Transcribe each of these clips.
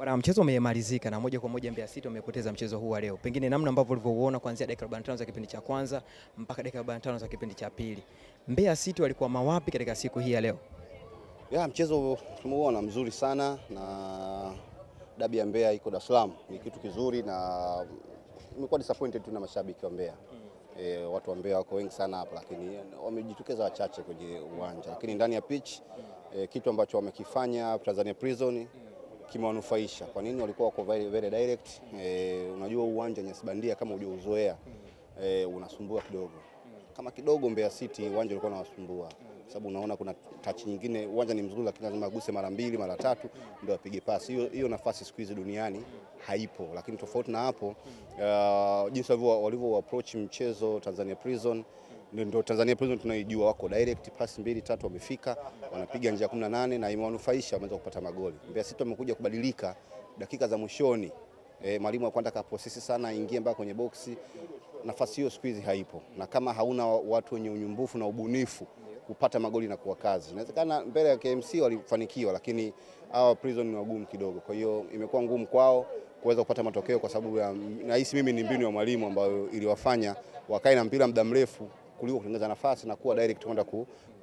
Bwana, mchezo umemalizika na moja kwa moja Mbeya City wamepoteza mchezo huu wa leo. Pengine namna ambavyo ulivyouona kuanzia dakika 45 za kipindi cha kwanza mpaka dakika 45 za kipindi cha pili. Mbeya City walikuwa mawapi katika siku hii ya leo? Mchezo tumeuona mzuri sana na dabi ya Mbeya iko Dar es Salaam ni kitu kizuri na nimekuwa disappointed tu na mashabiki wa Mbeya. Watu wa Mbeya wako wengi sana hapa lakini wamejitokeza wachache kwenye uwanja, lakini ndani ya pitch kitu ambacho wamekifanya Tanzania Prison kimewanufaisha. Kwa nini? Walikuwa wako very direct. Unajua uwanja nyasi bandia kama hujauzoea unasumbua kidogo. Kama kidogo Mbeya City uwanja ulikuwa unawasumbua. Sababu unaona kuna touch nyingine, uwanja ni mzuri lakini lazima aguse mara 2 mara 3 ndio apige pasi. Hiyo nafasi siku hizi duniani haipo. Lakini tofauti na hapo jinsi walivyo approach mchezo Tanzania Prison, ndio Tanzania Prison tunaijua wako direct, pasi 2-3 wamefika, wanapiga nje ya 18 na imewanufaisha, wameweza kupata magoli. Mbeya City wamekuja kubadilika dakika za mwishoni. Mwalimu akwenda kaposisi sana ingie mpaka kwenye boksi. Nafasi hiyo siku hizi haipo. Na kama hauna watu wenye unyumbufu na ubunifu kupata magoli na kuwa kazi. Inawezekana mbele ya KMC walifanikiwa lakini hawa Prison ni wagumu kidogo. Kwa hiyo imekuwa ngumu kwao kuweza kupata matokeo kwa sababu nahisi mimi ni mbinu ya mwalimu ambayo iliwafanya wakae na mpira muda mrefu kuliko kutengeneza nafasi na kuwa direct kwenda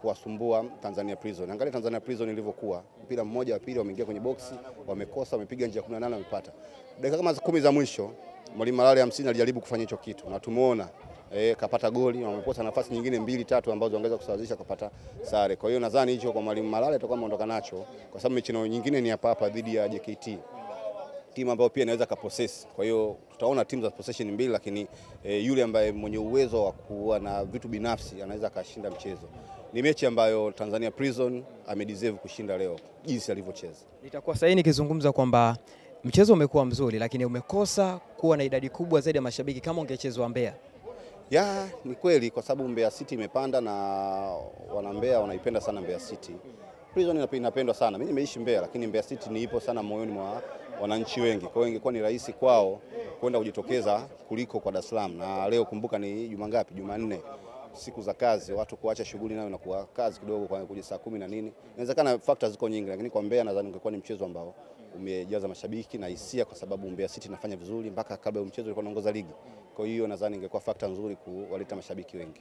kuwasumbua Tanzania Prison. Angalia Tanzania Prison ilivyokuwa. Mpira mmoja wa pili wameingia kwenye boksi, wamekosa, wamepiga nje ya 18 wamepata. Dakika kama 10 za mwisho Mwalimu Malale 50 alijaribu kufanya hicho kitu na tumeona kapata goli na wamekosa nafasi nyingine 2-3 ambazo wangeweza kusawazisha kupata sare. Kwa hiyo nadhani hicho kwa Mwalimu Malale atakuwa ameondoka nacho kwa sababu mechi nyingine ni hapa dhidi ya JKT. Timu ambayo pia inaweza kapossess. Kwa hiyo tutaona timu za possession mbili lakini yule ambaye mwenye uwezo wa kuwa na vitu binafsi anaweza kashinda mchezo. Ni mechi ambayo Tanzania Prison amedeserve kushinda leo jinsi alivyocheza. Nitakuwa sahihi nikizungumza kwamba mchezo umekuwa mzuri lakini umekosa kuwa na idadi kubwa zaidi ya mashabiki kama ungechezwa Mbeya. Ni kweli kwa sababu Mbeya City imepanda na wana Mbeya wanaipenda sana Mbeya City. Prison inapendwa sana. Mimi nimeishi Mbeya lakini Mbeya City ni ipo sana moyoni mwa wananchi wengi. Kwa hiyo ingekuwa ni rahisi kwao kwenda kujitokeza kuliko kwa Dar es Salaam. Na leo kumbuka ni Juma ngapi? Jumanne. Siku za kazi, watu kuacha shughuli nayo na kuwa kazi kidogo kwa kuja saa 10 na nini. Inawezekana factors ziko nyingi lakini kwa Mbeya nadhani ungekuwa ni mchezo ambao umejaza mashabiki na hisia kwa sababu Mbeya City inafanya vizuri mpaka kabla ya mchezo ilikuwa inaongoza ligi. Kwa hiyo nadhani ingekuwa factor nzuri kuwaleta mashabiki wengi.